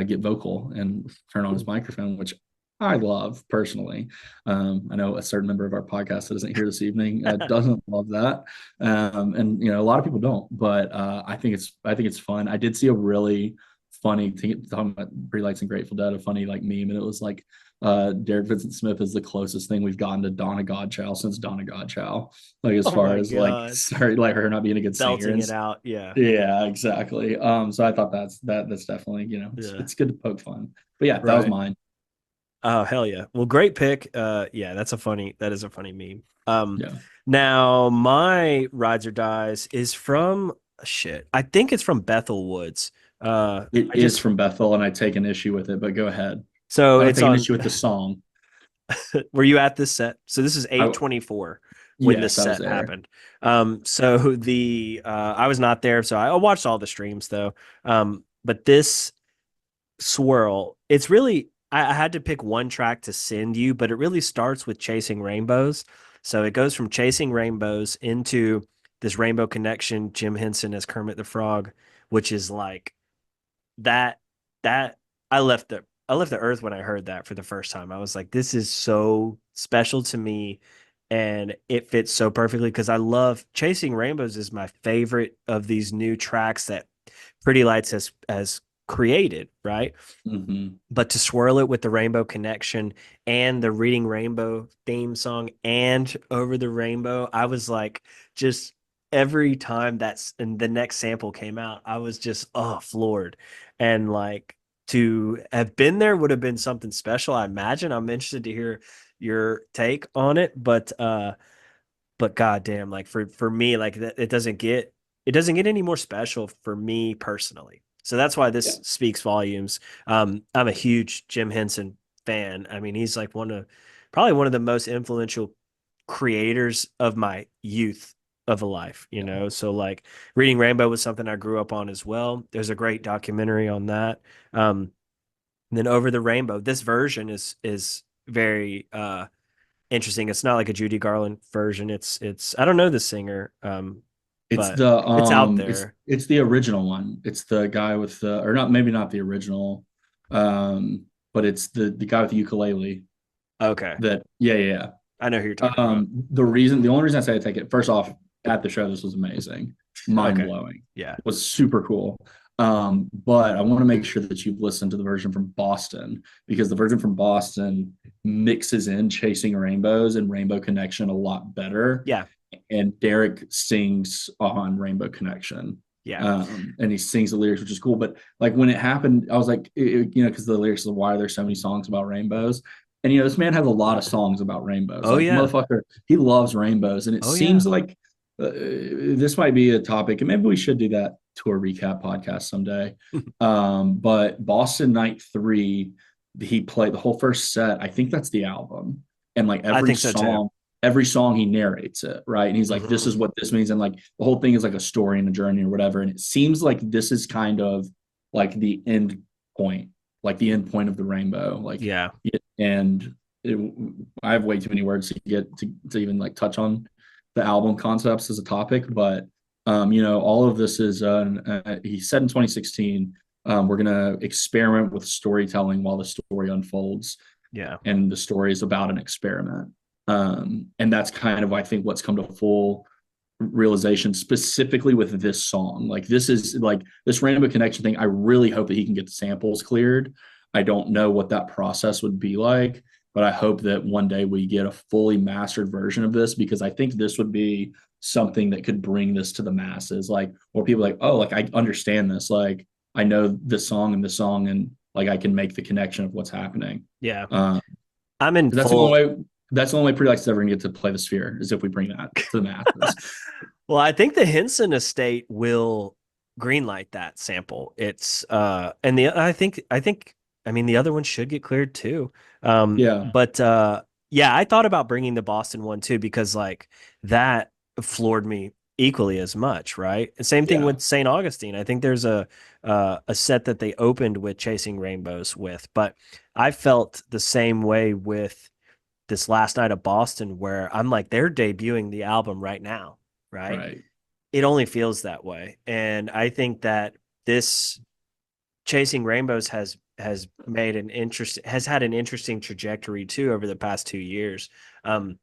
get vocal and turn on his microphone, which I love personally. I know a certain member of our podcast that isn't here this evening doesn't love that, and a lot of people don't. But I think it's fun. I did see a really funny talking about pre-lights and Grateful Dead, a funny like meme, and it was like Derek Vincent Smith is the closest thing we've gotten to Donna Godchow since Donna Godchow, like as Oh far my as like God. sorry, like her not being a good singer Belting and it out. Yeah. yeah, exactly. So I thought that's definitely it's, Yeah. it's good to poke fun. But yeah, that was Right. mine. Oh, hell yeah. Well, great pick. Yeah, that is a funny meme. Yeah. Now my rides or dies is from shit. I think it's from Bethel Woods. It I is just from Bethel, and I take an issue with it, but go ahead. so I don't it's take an on. issue with the song. Were you at this set? So this is I 8/24 when this yes, I was set there. happened. So the I was not there, so I watched all the streams though. But this swirl, it's really I had to pick one track to send you, but it really starts with Chasing Rainbows. So it goes from Chasing Rainbows into this Rainbow Connection, Jim Henson as Kermit the Frog, which is like that that I left the earth when I heard that for the first time. I was like, this is so special to me, and it fits so perfectly because I love Chasing Rainbows is my favorite of these new tracks that Pretty Lights has created, right? Hmm. But to swirl it with the Rainbow Connection and the Reading Rainbow theme song and Over the Rainbow, I was like, just every time that's and the next sample came out, I was just floored. And like to have been there would have been something special, I imagine. I'm interested to hear your take on it, but goddamn, like for me, like it doesn't get any more special for me personally. So that's why Yeah. this speaks volumes. I'm a huge Jim Henson fan. I mean, he's like probably one of the most influential creators of my youth of a life, you Yeah. know? So like Reading Rainbow was something I grew up on as well. There's a great documentary on that. And then Over the Rainbow, this version is very interesting. It's not like a Judy Garland version. It's I don't know the singer, It's but the it's out it's there. it's the original one. It's the guy with the or not maybe not the original, but it's the guy with the ukulele. Okay, That yeah. I know who you're talking about. The only reason I say I take it first off at the show, this was amazing, mind Okay, blowing, yeah, was super cool. But I want to make sure that you've listened to the version from Boston because the version from Boston mixes in Chasing Rainbows and Rainbow Connection a lot better. yeah, And Derek sings on Rainbow Connection. yeah. And he sings the lyrics, which is cool. But like when it happened, I was like, because the lyrics of why there's so many songs about rainbows. And this man has a lot of songs about rainbows. Oh Like yeah, motherfucker, he loves rainbows, and it oh yeah. seems like this might be a topic, and maybe we should do that tour recap podcast someday. But Boston Night 3, he played the whole first set. I think that's the album, and like I think so too. every song he narrates it, right? And he's like, this Hmm. is what this means, and like the whole thing is like a story and a journey or whatever. And it seems like this is kind of like the end point, like the end point of the rainbow, like Yeah, and it, I have way too many words to get to even like touch on the album concepts as a topic, but all of this is he said in 2016, we're gonna experiment with storytelling while the story unfolds, yeah, and the story is about an experiment. And that's kind of I think what's come to full realization specifically with this song. Like this is like this Rainbow Connection thing. I really hope that he can get the samples cleared. I don't know what that process would be like, but I hope that one day we get a fully mastered version of this because I think this would be something that could bring this to the masses. Like, or people like, oh, like I understand this. Like I know this song and this song, and like I can make the connection of what's happening. yeah. Uh, I'm in that's the only full. way. That's the only way Pretty Lights ever gonna get to play the Sphere is if we bring that to the masses. Well, I think the Henson estate will greenlight that sample. It's and the I mean the other one should get cleared too. Yeah. But yeah, I thought about bringing the Boston one too because like that floored me equally as much, right? And same thing Yeah. with St. Augustine. I think there's a set that they opened with Chasing Rainbows with, but I felt the same way with this last night of Boston, where I'm like, they're debuting the album right now, right? Right. It only feels that way. And I think that this Chasing Rainbows has had an interesting trajectory too over the past 2 years. Um,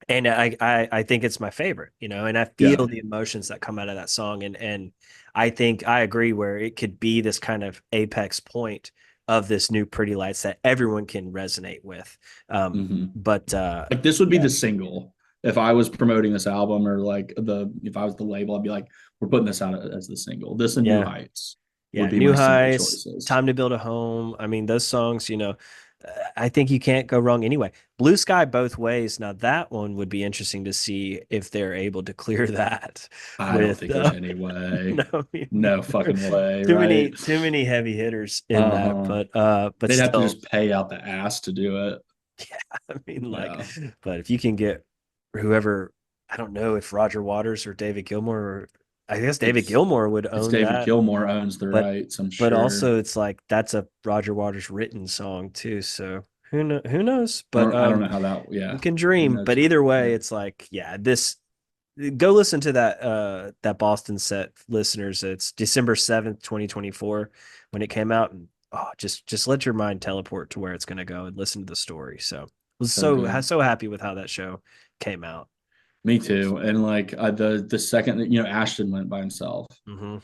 and I think it's my favorite, and I Yeah. feel the emotions that come out of that song. And I think I agree where it could be this kind of apex point of this new Pretty Lights that everyone can resonate with. Hmm. But Like this would be yeah, the single if I was promoting this album, or like if I was the label, I'd be like, we're putting this out as the single. This and New yeah. Heights would Yeah, be New my single Heights, choices. Time to Build a Home. I mean, those songs, I think you can't go wrong anyway. Blue Sky Both Ways. Now that one would be interesting to see if they're able to clear that I don't with think there's any way. no, me No neither. fucking way, Too right? many heavy hitters in that, Uh-huh. but They'd have to still, just pay out the ass to do it. I mean, like, Yeah. but if you can get whoever, I don't know if Roger Waters or David Gilmour, or I guess David It's Gilmour would it's own David that. Gilmour owns the but rights, I'm but sure. also it's like that's a Roger Waters written song too. So who knows? But I don't know how that, you yeah. can Who dream. But knows? either way, Yeah. it's like, yeah, this go listen to that Boston set, listeners. It's December 7th, 2024 when it came out. And oh, just let your mind teleport to where it's gonna go and listen to the story. So was So good. so happy with how that show came out. Me too. And like the second that Ashton went by himself. Hmm.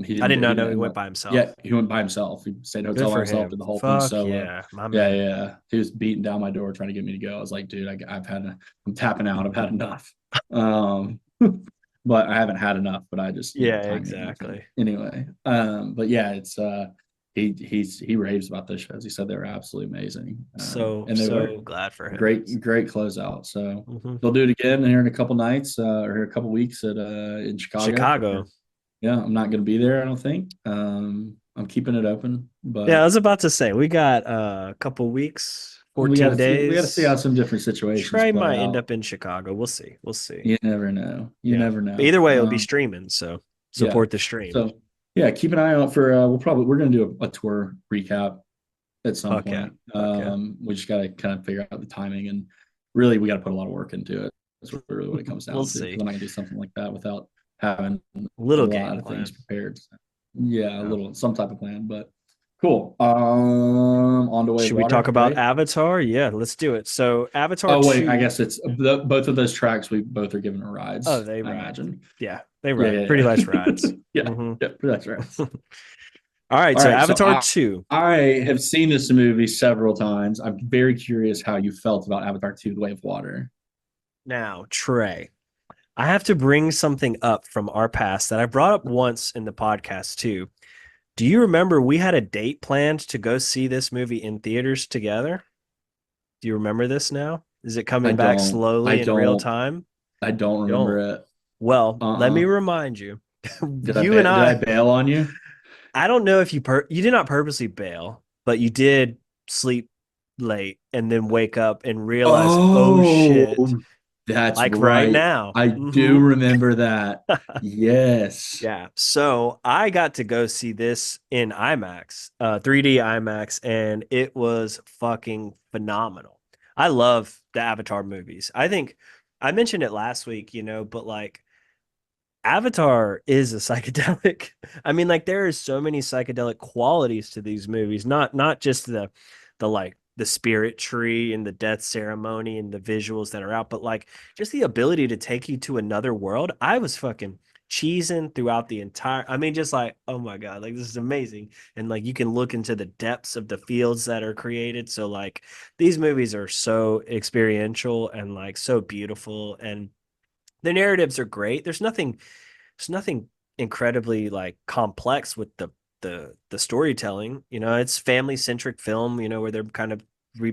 He I didn't did he not know didn't he end went up. by Yeah, himself. he went by himself. He stayed in a Good hotel by for himself, him. did the whole thing Fuck solo. yeah, my Yeah, man. yeah. He was beating down my door trying to get me to go. I was like, dude, I'm tapping out. I've had enough. Um, but I haven't had enough. But I just, Yeah, time ain't nothing. exactly. Anyway, but yeah, it's he raves about those shows. He said they were absolutely amazing. And they were So glad for him. great closeout. So Mhm. they'll do it again here in a couple nights, or a couple weeks at in Chicago. Chicago. Yeah, I'm not going to be there, I don't think. I'm keeping it open, Yeah, I but was about to say we got a couple weeks, we 14 got to see how days. some different situations Trey play might end out. up in Chicago. We'll see. We'll see. You never know. You Yeah. never But know. either way, it'll be streaming. So Yeah. support the stream. So yeah, keep an eye out for. We're going to do a tour recap at some Fuck yeah. point. Fuck yeah. We just got to kind of figure out the timing, and really we got to put a lot of work into it. That's really what it comes We'll down to, because see. I'm not going to do something like that without having a Little lot game of things plan. prepared. Yeah, a Yeah. little some type of plan, but cool. On the way of Should we talk water, about right? Avatar? Yeah, let's do it. So Avatar Oh wait, I 2. guess it's both of those tracks. We both are giving Oh, rides, they I ride. imagine. Yeah, they Yeah, ride. Pretty yeah, nice yeah. rides. Yeah, Hmm. yeah, that's right. All right, All so right, so Avatar 2. I have seen this movie several times. I'm very curious how you felt about Avatar 2: The Way of Water. Now, Trey, I have to bring something up from our past that I brought up once in the podcast too. Do you remember we had a date planned to go see this movie in theaters together? Do you remember this now? Is it I coming back don't, I slowly in real don't, time? I don't remember Don't. it. Well, let me Uh-uh. remind you. You and Did I I, bail on you? I don't know if you did not purposely bail, but you did sleep late and then wake up and realize, oh shit, Oh, that's like right right. now. I do Hmm. remember that. Yes. Yeah. So I got to go see this in IMAX, 3D IMAX, and it was fucking phenomenal. I love the Avatar movies. I think I mentioned it last week, but like Avatar is a psychedelic. I mean, like there is so many psychedelic qualities to these movies, not just the like the spirit tree and the death ceremony and the visuals that are out, but like just the ability to take you to another world. I was fucking cheesing throughout the entire, I mean, just like, oh my God, like this is amazing. And like you can look into the depths of the fields that are created. So like these movies are so experiential and like so beautiful, and the narratives are great. There's nothing incredibly like complex with the storytelling. It's family centric film. Where they're kind of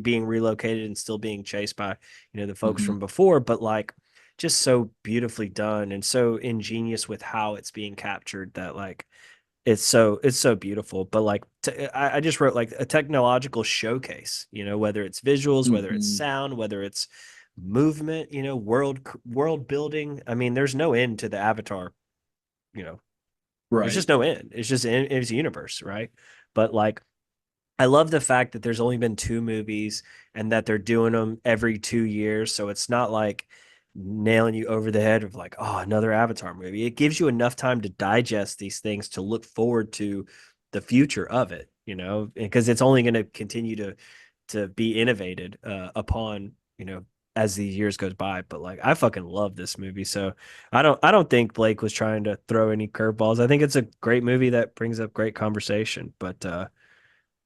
being relocated and still being chased by the folks Hmm. from before, but like just so beautifully done and so ingenious with how it's being captured that like it's so beautiful. But like I just wrote like a technological showcase. Whether it's visuals, whether it's Hmm. sound, whether it's movement, world building. I mean, there's no end to the Avatar, you know, there's Right. just no end. It's a universe, right? But like I love the fact that there's only been two movies and that they're doing them every 2 years. So it's not like nailing you over the head of like, oh, another Avatar movie. It gives you enough time to digest these things to look forward to the future of it, because it's only going to continue to be innovated upon, as the years goes by. But like I fucking love this movie. So I don't think Blake was trying to throw any curveballs. I think it's a great movie that brings up great conversation. But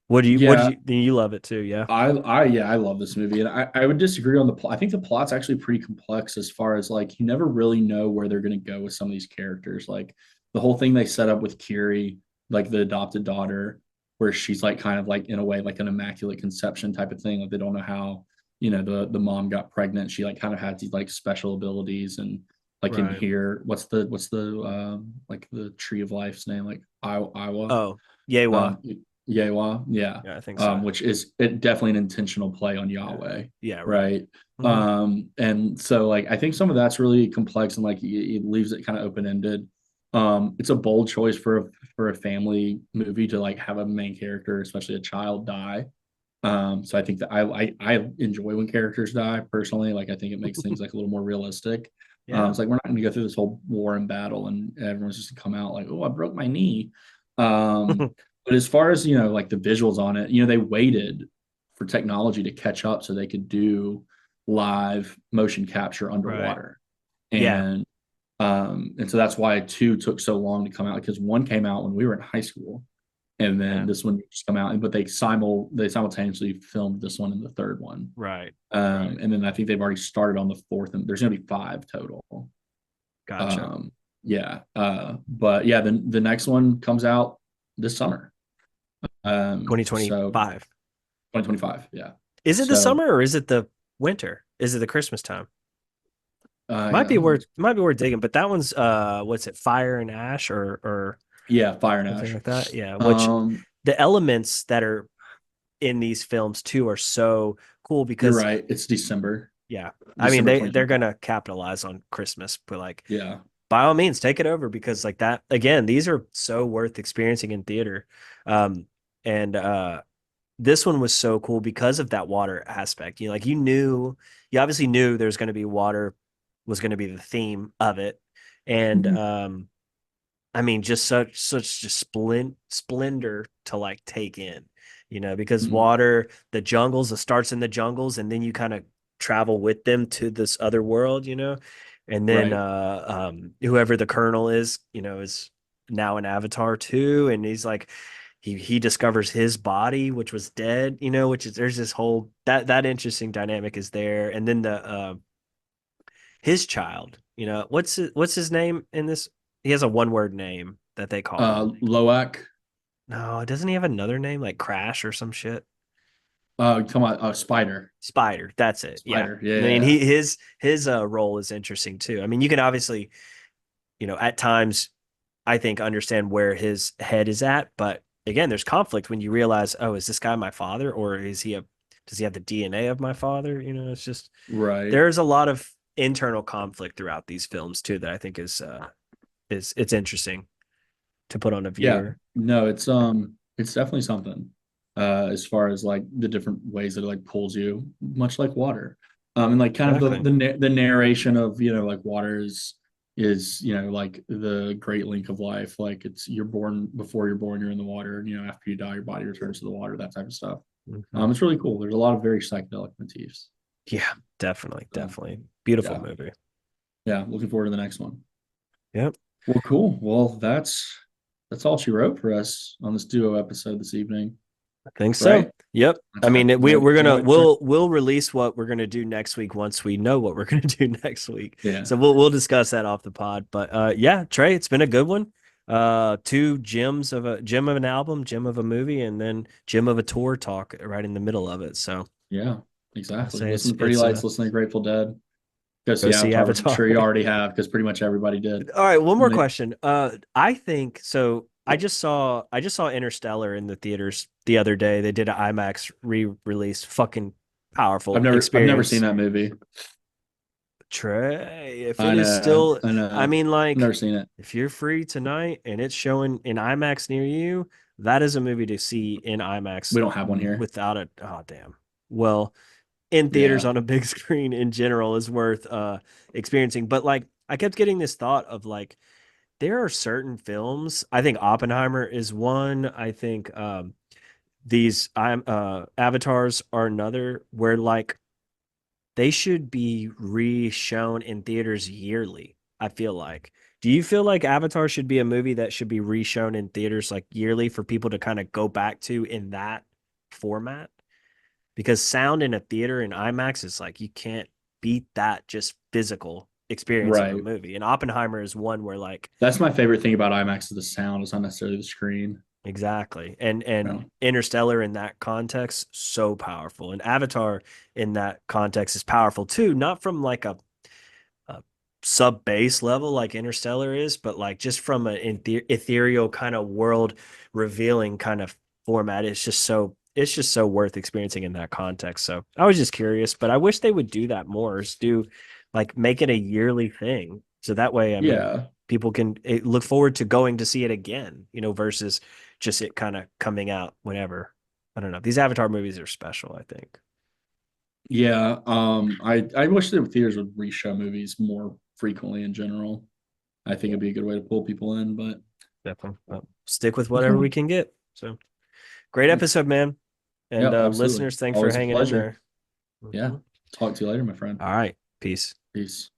what do Yeah, you love it too? Yeah. yeah, I love this movie, and I would disagree on the plot. I think the plot's actually pretty complex as far as like you never really know where they're going to go with some of these characters. Like the whole thing they set up with Kiri, like the adopted daughter, where she's like kind of like in a way like an immaculate conception type of thing. Like they don't know how the mom got pregnant. She like kind of had these like special abilities and like in Right. here, what's the like the tree of life's name like Iowa. Oh, Yewa. Um, Yewa, yeah, Yeah, I think so. which is it definitely an intentional play on Yeah. Yahweh, Yeah, right. right? Hmm. And so like I think some of that's really complex and like it leaves it kind of open ended. It's a bold choice for a family movie to like have a main character, especially a child, die. So I think that I enjoy when characters die personally. Like I think it makes things like a little more realistic. Yeah. It's like we're not going to go through this whole war and battle, and everyone's just to come out like, oh, I broke my knee. Um, but as far as like the visuals on it, they waited for technology to catch up so they could do live motion capture Right. underwater, Yeah. and so that's why two took so long to come out because one came out when we were in high school and then Yeah. this one just come out. But they simultaneously filmed this one and the third one, Right. Right. and then I think they've already started on the fourth, and there's going to be five total. Gotcha. Um, yeah, but yeah, the next one comes out this summer. So 2025. 2025, yeah. Is it the So summer or is it the winter? Is it the Christmas time? yeah, Might be worth digging, but that one's what's it, Fire and Ash or yeah, Fire and something Ash. like that? Yeah, which Um, the elements that are in these films too are so cool you're because right. It's December, yeah, I mean December they're 2025. gonna capitalize on Christmas, but like Yeah. by all means take it over because like that again, these are so worth experiencing in theater. Um and This one was so cool because of that water aspect. You obviously knew there's going to be water was going to be the theme of it. And Mhm. I mean just such just splendor to like take in, because Mhm. water, the jungles, it starts in the jungles and then you kind of travel with them to this other world, and then Right. whoever the colonel is, is now an avatar too, and he's like he discovers his body which was dead, which is there's this whole that interesting dynamic is there, and then the his child, what's his name in this? He has a one word name that they call him. Loak. No, doesn't he have another name like Crash or some shit? Come on, Spider. Spider, that's it. Yeah. Spider. Yeah, I yeah, mean, yeah. his role is interesting too. I mean, you can obviously, at times I think understand where his head is at, but again, there's conflict when you realize, oh, is this guy my father or does he have the DNA of my father? It's just Right. there's a lot of internal conflict throughout these films too that I think is it's interesting to put on a Yeah. viewer. No, it's definitely something. As far as like the different ways that it like pulls you, much like water. And like kind of Exactly. the narration of like water is like the great link of life. Like it's you're born before you're born, you're in the water, and after you die, your body returns to the water. That type of stuff. Mhm. It's really cool. There's a lot of very psychedelic motifs. Yeah, definitely, So definitely. Beautiful yeah, movie. yeah. Looking forward to the next one. Yep, Well, cool. Well, that's all she wrote for us on this duo episode this evening, I think so. right? Yep. I That's mean, no no extra. we'll release what we're gonna do next week once we know what we're gonna do next week. Yeah, So we'll discuss that off the pod. But yeah, Trey, it's been a good one. Two gem of an album, gem of a movie, and then gem of a tour talk right in the middle of it. So yeah, I exactly. say Listen to Pretty Lights, listen to Grateful Dead, go go see see Avatar, which I'm Avatar. sure you already have because pretty much everybody did. All right, one more Right. question. I think so. I just saw Interstellar in the theaters the other day. They did an IMAX re-release. Fucking powerful I've never seen experience. that movie. Trey, if it I is know, still, I I know. mean, Never like, seen it. if you're free tonight and it's showing in IMAX near you, that is a movie to see in IMAX We don't have one here. without a, oh, damn. Well, in theaters Yeah, on a big screen in general is worth experiencing. But like, I kept getting this thought of like, there are certain films. I think Oppenheimer is one. I think these I'm avatars are another where like they should be re-shown in theaters yearly. I feel like. Do you feel like Avatar should be a movie that should be re-shown in theaters like yearly for people to kind of go back to in that format? Because sound in a theater in IMAX is like you can't beat that just physical experience of a right. movie. And Oppenheimer is one where like That's my favorite thing about IMAX is the sound. It's not necessarily the screen. exactly. And No. Interstellar in that context so powerful. And Avatar in that context is powerful too, not from like a sub base level like Interstellar is, but like just from an ethereal kind of world revealing kind of format. It's just so worth experiencing in that context. So I was just curious, but I wish they would do that more. Is do like make it a yearly thing. So that way, I mean, Yeah, people can look forward to going to see it again, you know, versus just it kind of coming out whenever. I don't know. These Avatar movies are special, I think. yeah. I wish the theaters would reshow movies more frequently in general. I think it'd be a good way to pull people in. But Definitely. Stick with that's whatever we fun. can get. So great Yeah, episode, man. yeah, And absolutely. listeners, thanks for Always a hanging in pleasure. there. Yeah. Mhm. Talk to you later, my friend. All right. Peace. Peace.